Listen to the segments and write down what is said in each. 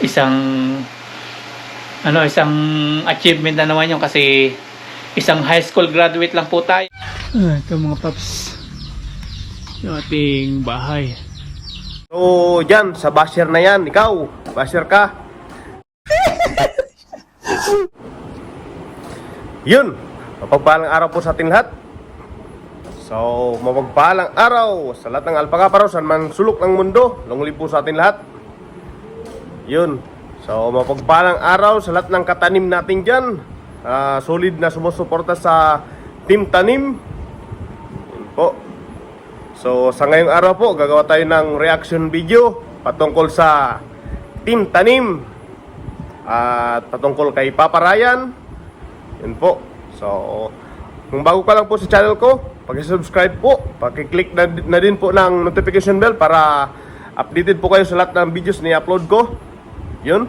isang isang achievement na naman yun kasi isang high school graduate lang po tayo. Ito mga paps, yung ating bahay. So dyan, sa basher na yan, ikaw, basher ka. Yun, mapagpalang araw po sa ating lahat. So, mapagpalang araw sa lahat ng alpaka saan man sulok ng mundo, lungli po sa ating lahat. Yun, so mapagpalang araw sa lahat ng katanim natin dyan. Solid na sumusuporta sa Team Tanim. Yun po. So, sa ngayong araw po, gagawa tayo ng reaction video patungkol sa Team Tanim at patungkol kay Papa Ryan. Yun po. So, kung bago ka lang po sa channel ko, paki-subscribe po, paki-click na din po ng notification bell para updated po kayo sa lahat ng videos na i-upload ko. Yun.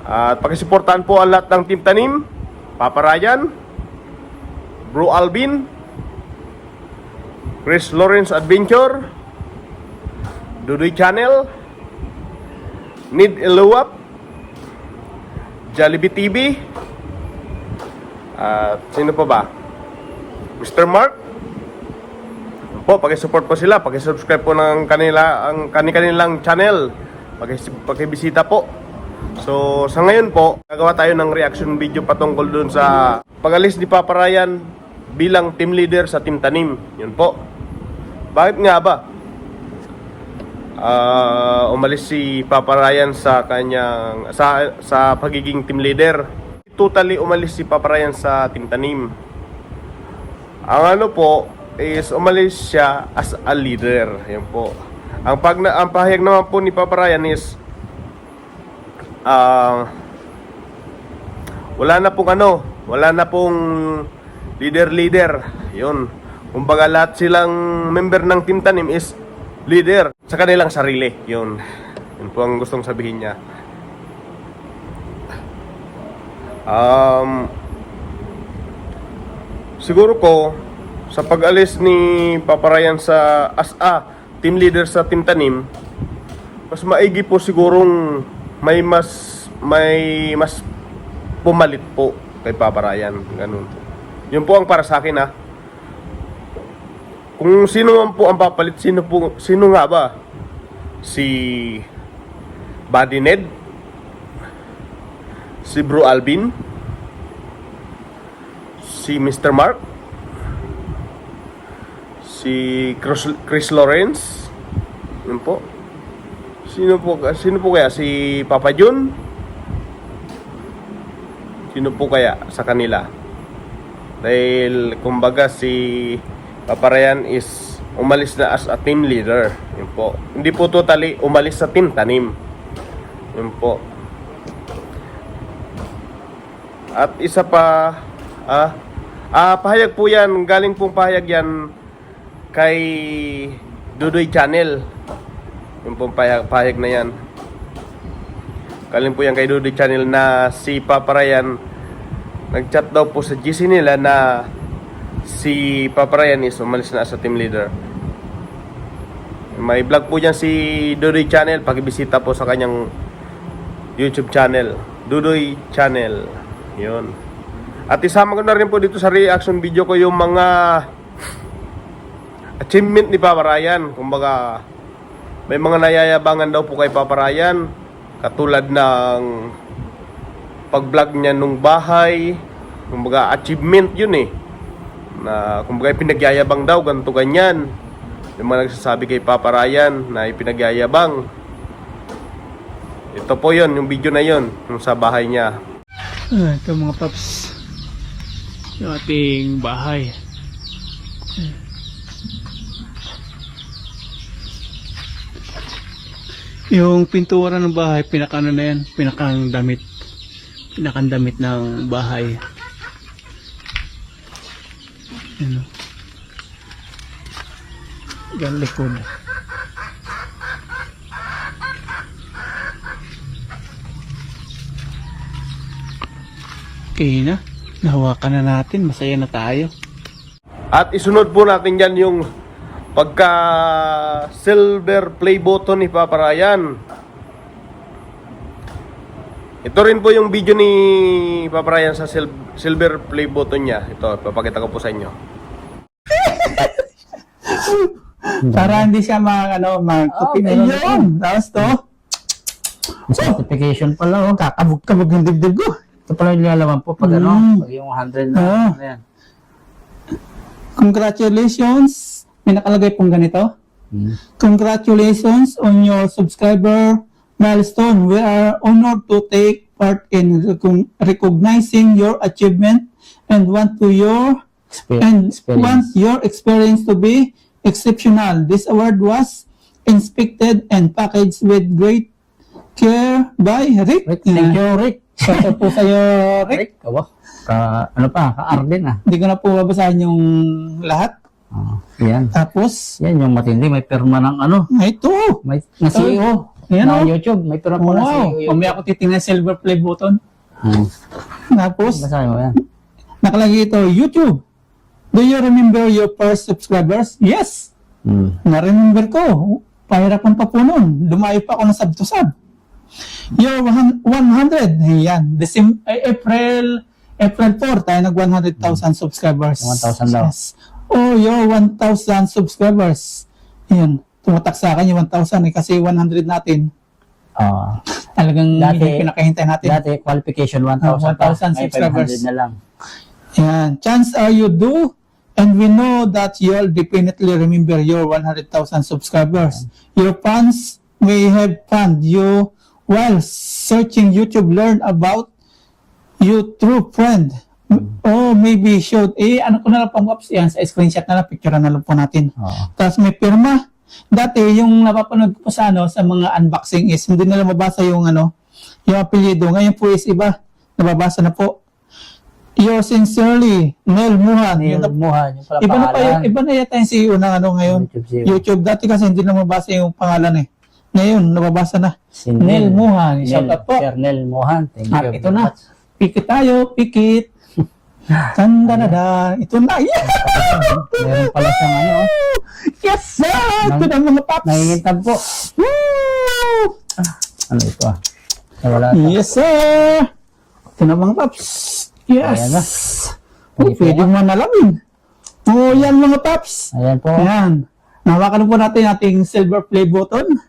At pakisuportahan po ang lahat ng Team Tanim, Papa Ryan, Bro Alvin, Chris Lawrence Adventure, Dudoy Channel, Need Eluwap, Jollibee TV, at sino pa ba? Mr. Mark. Po, paki-support po sila, paki-subscribe po ng kanilang channel, paki-bisita po. So, sa ngayon po, gagawa tayo ng reaction video patungkol dun sa pag-alis ni Papa Ryan bilang team leader sa Team Tanim. Yun po. Bakit nga ba umalis si Papa Ryan sa kanyang sa pagiging team leader? Totally umalis si Papa Ryan sa Team Tanim. Ang ano po is umalis siya as a leader. Yan po. Ang pahayag naman po ni Papa Ryan is wala na pong leader. Yun. Kumbaga lahat silang member ng Team Tanim is leader sa kanilang sarili. Yun. Yun po ang gustong sabihin niya. Siguro ko sa pag-alis ni Papa Ryan sa as a team leader sa Team Tanim, mas maigi po sigurong may mas pumalit po kay Papa Ryan. Ganun. Yun po ang para sa akin, ha. Kung sino man po ang papalit, sino nga ba? Si Buddy Ned? Si Bro Alvin? Si Mr. Mark? Si Chris Lawrence? Yun po. Sino po kaya? Si Papa John? Sino po kaya sa kanila? Dahil kumbaga si Papa Ryan is umalis na as a team leader. Yun po. Hindi po totally umalis sa Team Tanim. Yun po. At isa pa, pahayag po yan, galing pong pahayag yan kay Dudoy Channel. Yung pong pahayag na yan, galing po yan kay Dudoy Channel na si Papa Ryan, nag-chat daw po sa GC nila na si Papa Ryan is umalis na sa team leader. May vlog po dyan si Dudoy Channel, pakibisita po sa kanyang YouTube channel, Dudoy Channel. Yun. At isama ko na rin po dito sa reaction video ko yung mga achievement ni Papa Ryan. Kumbaga, may mga nayayabangan daw po kay Papa Ryan, katulad ng pag-vlog niya nung bahay. Kumbaga, achievement yun eh. Na kumbaga pinagyayabang daw, ganito ganyan. Yung mga nagsasabi kay Papa Ryan na ipinagyayabang. Ito po yun, yung video na yun, yung sa bahay niya. Ito mga paps, yung ating bahay. Yung pintura ng bahay, pinakano na yan, pinakandamit ng bahay. Ano? Yan likod. Okay na. Nahawakan na natin. Masaya na tayo. At isunod po natin dyan yung pagka silver play button ni Papa Ryan. Ito rin po yung video ni Papa Ryan sa silver play button niya. Ito, papakita ko po sa inyo. Para hindi siya mag-copy na yun. Tapos to, Certification pala, oh. kakabog-kabog ng dibdib ko. Ito pala yung lalaman po pag pag yung 100 na, ano yan. Congratulations! May nakalagay pong ganito. Congratulations on your subscriber milestone. We are honored to take part in recognizing your achievement and want your experience to be exceptional. This award was inspected and packaged with great care by Rick. Rick, thank you, Rick. Shout out po sa'yo, Rick. Rick, ka-Arden ah. Hindi ko na po babasahin yung lahat. Yan. Tapos, Yan yung matindi, may pirma ng ito. may na CEO. Ayan, na oh. YouTube, may pirma po na Wow. CEO. Mamaya ako titingnan silver play button. Tapos, Basahin mo yan. nakalagay ito, YouTube. Do you remember your first subscribers? Yes. Na-remember ko. Pahirapan pa po noon. Lumayo pa ako ng sub to sub. Your 100. Yan. April 4, tayo nag 100,000 subscribers. 1,000 daw. Yes. Oh, your 1,000 subscribers. Yan. Tumatak sa akin yung 1,000 kasi 100 natin. Talagang Dati- yung pinakahintay natin. Dati, qualification 1,000 1,000 May subscribers. 500 na lang. Yan. Chance are you do, and we know that you'll definitely remember your 100,000 subscribers. Your fans may have found you while searching YouTube, learn about you true friend. Oh, maybe should. Ano ko na lang pang ups yan, sa screenshot na lang, picture na lang po natin. Tapos may pirma. Dati, yung napapanood ko sa sa mga unboxing is, hindi nila mabasa yung yung apelyido. Ngayon po is iba. Nababasa na po. Yours sincerely, Nel Muhan. Neil Yun na- Muhan, yung pala Iba na pa pangalan. iba na yata yung CEO ng ngayon. YouTube CEO. YouTube. Dati kasi hindi na mabasa yung pangalan eh. Ngayon, nababasa na. Si Nel Muhan. Shout out po. Sir Nel Muhan. Thank you. Ito na. Pikit tayo, pikit. Tanda-da-da. Ito na. Yeah! Meron pala siyang Yes, sir! Ito na mga paps. nangingintab po. Woo! Ano ito Wala ito. Yes, sir! Ito na mga paps. Yes! Ayan na. Oh, pwede mo nalamin. Oh, yan mga paps. Ayan po. Ayan. Nahawakan po natin ating silver play button.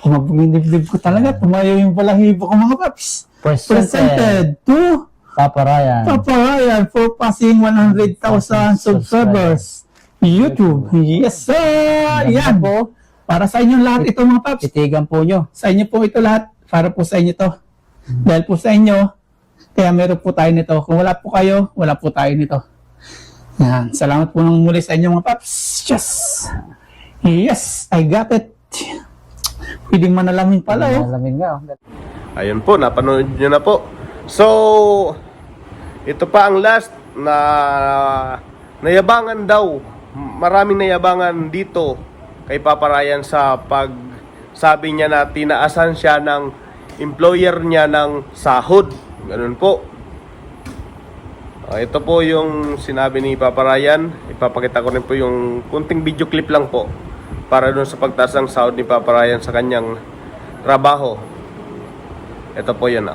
Kumabugin-dibdib ko talaga. Tumayo yung balahibo ko mga paps. Presented to Papa Ryan. Papa Ryan for passing 100,000 subscribers. YouTube. Yes, sir! Yan po. Para sa inyo lahat ito mga paps. Titigan po nyo. Sa inyo po ito lahat. Para po sa inyo to. Dahil po sa inyo, kaya meron po tayo nito. Kung wala po kayo, wala po tayo nito. Yan. Salamat po ng muli sa inyo mga paps. Yes! Yes! I got it. Pwedeng manalamin pala oh. Alamin nga. Ayun po, napanood nyo na po. So, ito pa ang last na nayabangan daw. Maraming nayabangan dito kay Papa Ryan sa pagsabi niya na tinaasan siya ng employer niya ng sahod. Ganun po. Ito po yung sinabi ni Papa Ryan. Ipapakita ko rin po yung kunting video clip lang po para doon sa pagtaas ng sahod ni Papa Ryan sa kanyang trabaho. Ito po yun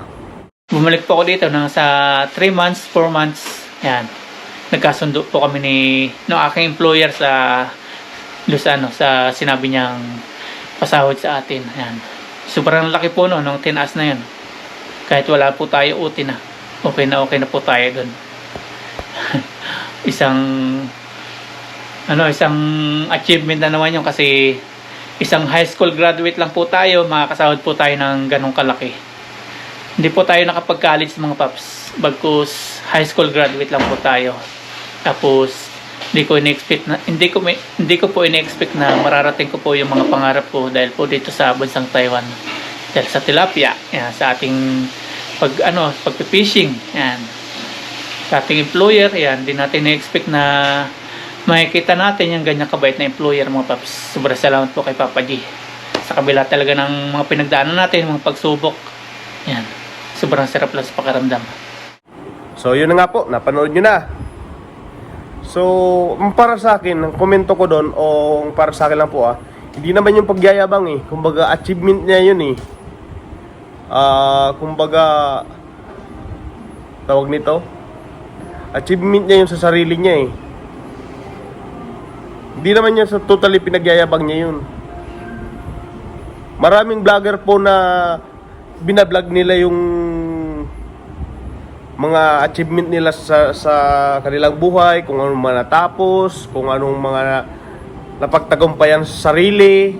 Bumalik po ako dito sa 3 months, 4 months. Yan. Nagkasundo po kami ng aking employer sa Luzano sa sinabi niyang pasahod sa atin. Yan. Sobrang laki po nung tinaas na yun. Kahit wala po tayo uti na. Okay na po tayo dun. isang achievement na naman yun kasi isang high school graduate lang po tayo, makakasahod po tayo ng ganong kalaki. Hindi po tayo nakapag-college mga paps. Bagkus high school graduate lang po tayo. Tapos hindi ko po ina-expect na mararating ko po yung mga pangarap ko dahil po dito sa bansang Taiwan. Dahil sa tilapia, yan, sa ating pag-fishing, yan. Sa ating employer, yan, hindi natin na-expect na makikita natin yung ganyang kabait na employer mga paps. Sobrang salamat po kay Papa G. Sa kabila talaga ng mga pinagdaanan natin, mga pagsubok, yan. Sobrang sarap lang sa pakiramdam. So yun na nga po, napanood nyo na. So para sa akin, ang komento ko doon o para sa akin lang po hindi naman yung pagyayabang kumbaga achievement niya yun kumbaga, tawag nito, achievement niya yun sa sarili niya eh. Hindi naman niya sa totally pinagyayabang niya yun. Maraming vlogger po na binablog nila yung mga achievement nila sa kanilang buhay, kung anong mga natapos, kung anong mga napagtagumpayan sa sarili,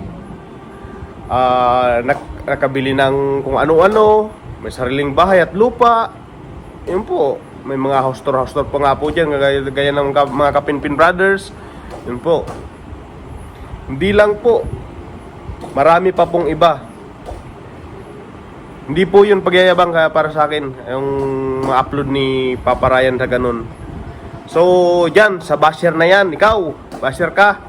nakabili ng kung ano-ano, may sariling bahay at lupa. Yun po, may mga house tour pa nga po dyan, gaya ng mga Kapinpin Brothers. Yun po. Hindi lang po, marami pa pong iba. Hindi po yun pagyayabang kaya para sa akin, yung ma-upload ni Papa Ryan sa ganun. So, dyan, sa basher na yan, ikaw, basher ka.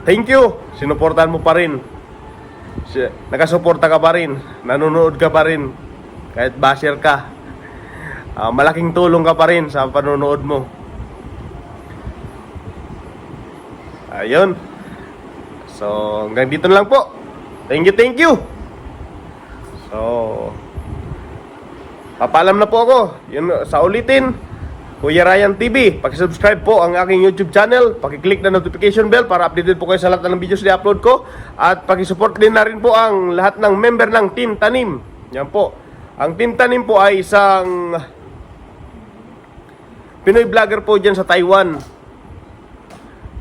Thank you, sinuportahan mo pa rin. Nakasuporta ka pa rin, nanonood ka pa rin, kahit basher ka. Malaking tulong ka pa rin sa panonood mo. Ayun. So, hanggang dito na lang po. Thank you. So, papaalam na po ako. Yun, sa ulitin, Kuya Ryan TV. Paki-subscribe po ang aking YouTube channel. Paki-click na notification bell para updated po kayo sa lahat ng videos na i-upload ko. At paki-support din na rin po ang lahat ng member ng Team Tanim. Yan po. Ang Team Tanim po ay isang Pinoy vlogger po dyan sa Taiwan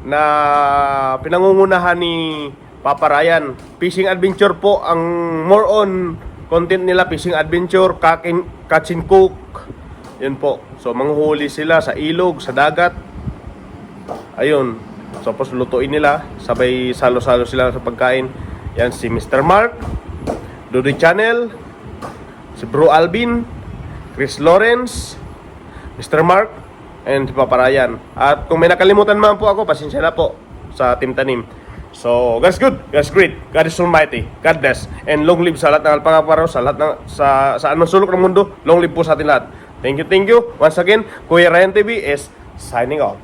na pinangungunahan ni Papa Ryan. Fishing adventure po ang more on content nila, fishing adventure, catch and cook. Yun po. So manghuhuli sila sa ilog, sa dagat. Ayun. So tapos lutuin nila, sabay salo-salo sila sa pagkain. Yan si Mr. Mark, Dudoy Channel, si Bro Alvin, Chris Lawrence, Mr. Mark, and si Papa Ryan. At kung may nakalimutan man po ako, pasensya na po sa Team Tanim. So, God's good, God's great, God is almighty, God bless, and long live sa lahat ng alpangaparaw, sa lahat ng, sa anong sulok ng mundo, long live po sa atin lahat. Thank you. Once again, Kuya Ryan TV is signing off.